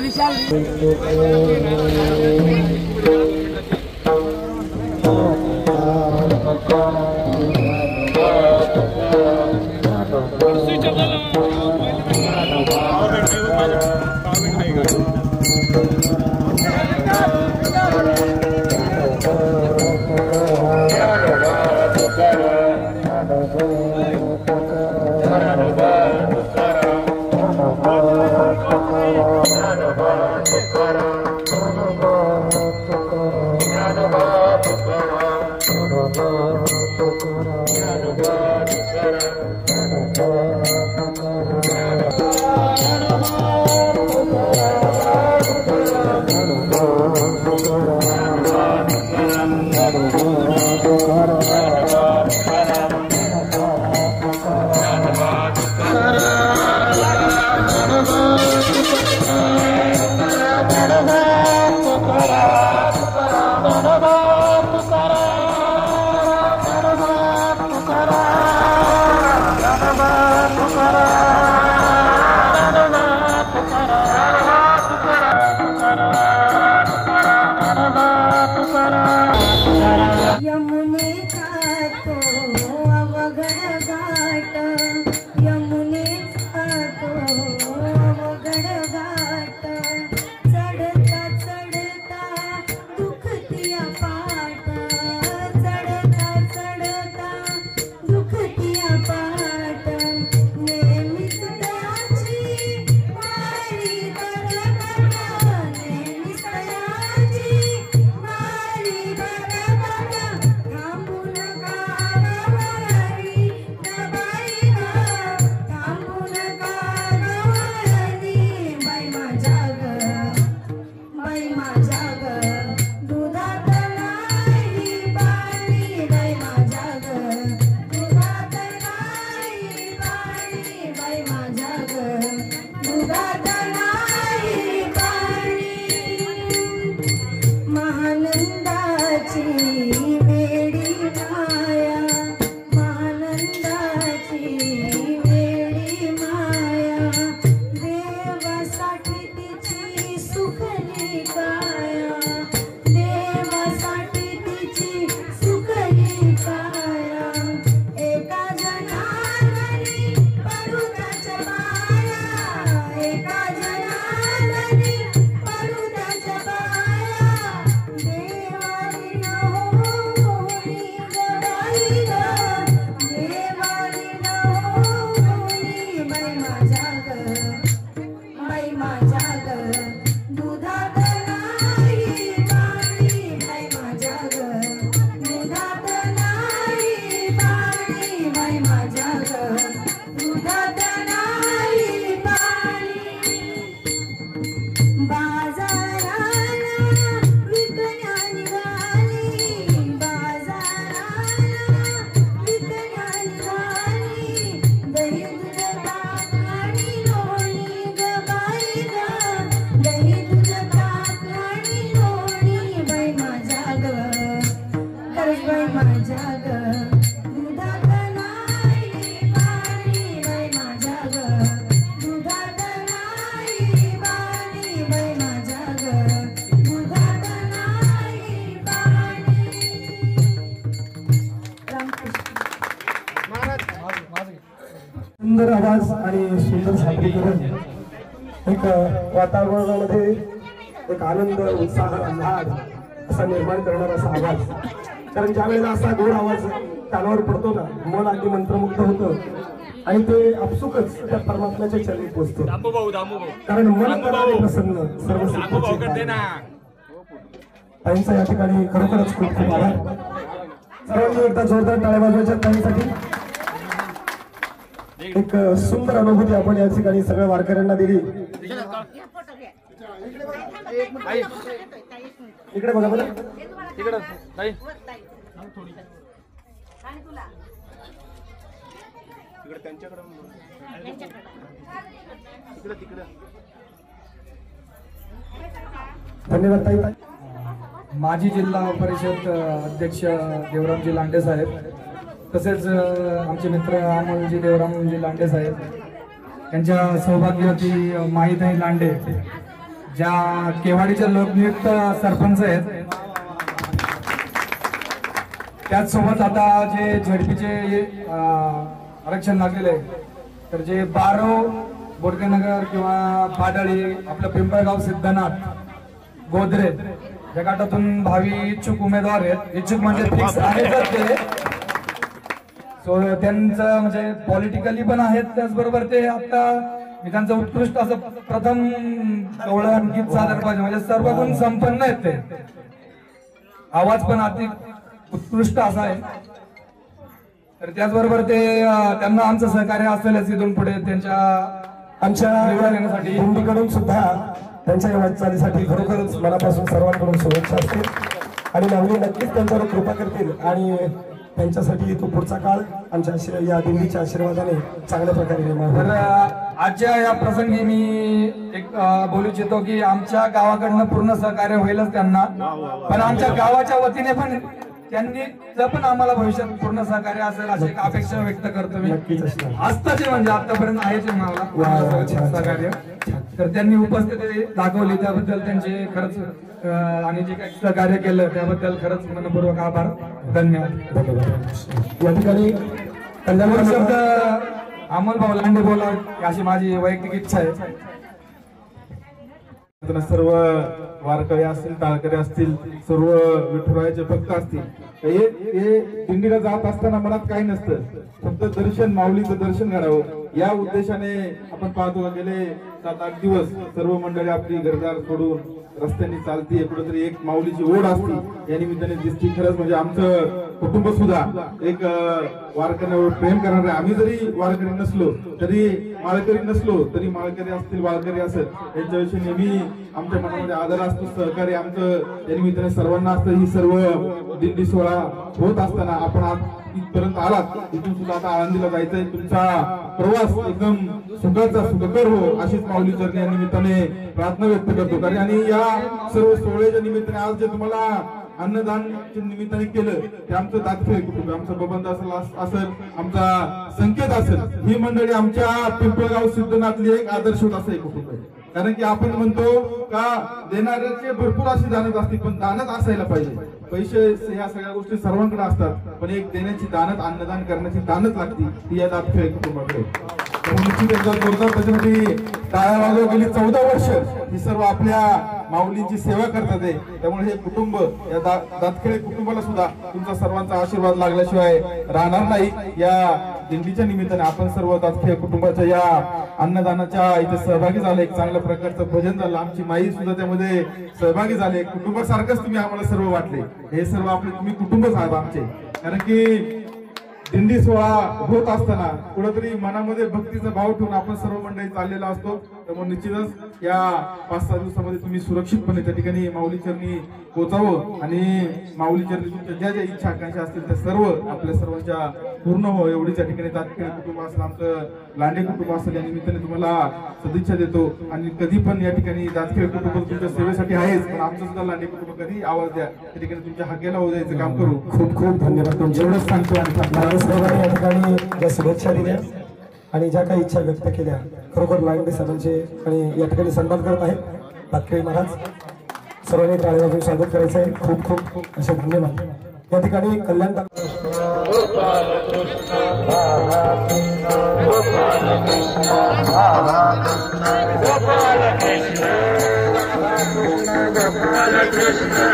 विशाल सुंदर आवाज आणि सुंदर सादरीकरण एक वातावरणामध्ये एक आनंद उत्साह आल्हाद असा निर्माण करणारा असा आवाज. कारण ज्या वेळेला असा गोड आवाज कानावर पडतो ना, मन अगदी मंत्रमुग्ध होतं आणि ते आपसुकच त्या परमात्म्याच्या चरणी पोचतो. कारण मन करणारे प्रसन्न सर्व सिद्धीचे ताईंचा या ठिकाणी खरोखरच खूप खूप आभार. सर्वांनी एकदा जोरदार टाळ्या वाजवायच्या ताईंसाठी. एक सुंदर अनुभूती आपण या ठिकाणी सगळ्या वारकऱ्यांना दिली. इकडे बघा बघा, इकडे ताई इकडे त्यांच्याकडे तिकडे तिकडे धन्यवाद ताई. माजी जिल्हा परिषद अध्यक्ष देवरामजी लांडे साहेब, तसेच आमचे मित्र अमोलजी देवरामजी लांडे साहेब, त्यांच्या सौभाग्यवती माहीताई लांडे, ज्या केवाडीच्या लोकनियुक्त सरपंच आहेत. त्याचसोबत आता जे झडपीचे आरक्षण लागलेले आहे, तर जे बारो बोडकेनगर किंवा पाडळी, आपलं पिंपळगाव, सिद्धनाथ, गोदरे या गटातून भावी इच्छुक उमेदवार आहेत. इच्छुक म्हणजे फिक्स आहेतच ते. सो त्यांचं म्हणजे पॉलिटिकली पण आहेत, त्याचबरोबर ते आता मी त्यांचं उत्कृष्ट असं प्रथम गवळण गीत सादर पाहिजे, म्हणजे सर्व गुण संपन्न आहेत ते. आवाज पण अति उत्कृष्ट असा आहे. तर त्याचबरोबर ते त्यांना आमचं सहकार्य असेलच इथून पुढे त्यांच्या आमच्या येण्यासाठी. दिंडीकडून सुद्धा त्यांच्या वाटचालीसाठी खरोखरच मनापासून सर्वांकडून शुभेच्छा असतील आणि माऊली नक्कीच त्यांच्यावर कृपा करतील आणि त्यांच्यासाठी तो पुढचा काळ आमच्या या दिंडीच्या आशीर्वादाने चांगल्या प्रकारे निर्माण तर आजच्या या प्रसंगी मी एक बोलू इच्छितो की आमच्या गावाकडनं पूर्ण सहकार्य होईलच त्यांना, पण आमच्या गावाच्या वतीने पण त्यांनी पण आम्हाला भविष्यात पूर्ण सहकार्य असेल अशी एक अपेक्षा व्यक्त करतो मी. असताचे म्हणजे आतापर्यंत आहेच मला सहकार्य. तर त्यांनी उपस्थिती दाखवली त्याबद्दल त्यांचे खरंच आणि जे काही सहकार्य केलं त्याबद्दल खरंच मनपूर्वक आभार. धन्यवाद. या ठिकाणी शब्द अमोल भाऊ लांडे बोला अशी माझी वैयक्तिक इच्छा आहे. सर्व वारकरी असतील, टाळकरी असतील, सर्व विठुरायाचे भक्त असतील, हे दिंडीला जात असताना मनात काही नसतं, फक्त दर्शन, माऊलीचं दर्शन घडावं या उद्देशाने आपण पाहतो. गेले 7-8 दिवस सर्व मंडळी आपली घरदार सोडून रस्त्याने चालतीये, कुठेतरी एक माऊलीची ओढ असते या निमित्ताने दिसती. खरंच म्हणजे आमचं कुटुंब सुद्धा एक वारकऱ्यांवर प्रेम करणार आहे. आम्ही जरी वारकरी नसलो तरी, माळकरी नसलो तरी, माळकरी असतील, वारकरी असेल, यांच्याविषयी नेहमी आमच्या मनामध्ये आदर असतो, सहकार्य आमचं या निमित्ताने सर्वांना असतं. ही सर्व दिंडी सोहळा होत असताना आपण आज इथपर्यंत आलात, इथून सुद्धा आता आळंदीला जायचंय. तुमचा प्रवास एकदम सुखाचा, सुखकर हो अशीच माऊली चरणी या निमित्ताने प्रार्थना व्यक्त करतो. कारण आणि या सर्व सोहळ्याच्या निमित्ताने आज जे तुम्हाला अन्नदानच्या निमित्ताने केलं ते आमचं दातफेर कुटुंब, आमचं बबंद असेल, आमचा संकेत असेल, ही मंडळी आमच्या पिंपळगाव सिद्धनाथली एक आदर्श होत असं एक कुटुंब आहे. कारण की आपण म्हणतो का देणाऱ्याचे भरपूर अशी दानत असते, पण दानत असायला पाहिजे. पैसे ह्या सगळ्या गोष्टी सर्वांकडे असतात, पण एक देण्याची दानत, अन्नदान करण्याची दानत लागती, ती या दातफेर कुटुंबाकडे. त्याच्यासाठी टाळ्या वाजव. गेली 14 वर्ष ही सर्व आपल्या माऊलींची सेवा करतात आहे. त्यामुळे हे कुटुंब, या दातखेळे कुटुंबाला सुद्धा तुमचा सर्वांचा आशीर्वाद लागल्याशिवाय राहणार नाही. या दिंडीच्या निमित्ताने आपण सर्व दातखेळे कुटुंबाच्या या अन्नदानाच्या इथे सहभागी झाले. एक चांगल्या प्रकारचं भजन झालं, आमची माई सुद्धा त्यामध्ये सहभागी झाले. कुटुंबासारखंच तुम्ही आम्हाला सर्व वाटले. हे सर्व आपले तुम्ही कुटुंबच आहात आमचे. कारण की दिंडी सोहळा होत असताना कुठेतरी मनामध्ये भक्तीचा भाव ठेवून आपण सर्व मंडळी चाललेला असतो. त्यामुळे निश्चितच या 5-6 दिवसामध्ये तुम्ही सुरक्षितपणे त्या ठिकाणी माऊली चरणी पोहोचावं आणि माऊली चरणी तुमच्या ज्या ज्या इच्छा आकांक्षा असतील त्या सर्व आपल्या सर्वांच्या पूर्ण हो एवढीच या ठिकाणी दातखेळे कुटुंब असेल, आमचं लांडे कुटुंब असेल, या निमित्ताने तुम्हाला सदिच्छा देतो. आणि कधी पण या ठिकाणी दातखेळे कुटुंब तुमच्या सेवेसाठी आहेच, पण आमचं सुद्धा लांडे कुटुंब कधी आवाज द्या, त्या ठिकाणी तुमच्या हाकेला होऊ द्यायचं काम करू. खूप खूप धन्यवाद. तुमच्याकडे सांगतो या ठिकाणी ज्या शुभेच्छा दिल्या आणि ज्या काही इच्छा व्यक्त केल्या, खरोखर लांडे सरांचे आणि या ठिकाणी सन्मान करत आहेत दातखेळे महाराज. सर्वांनी टाळ्या वाजवून स्वागत करायचं आहे. खूप खूप असे धन्यवाद. या ठिकाणी कल्याण Krishna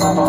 Baba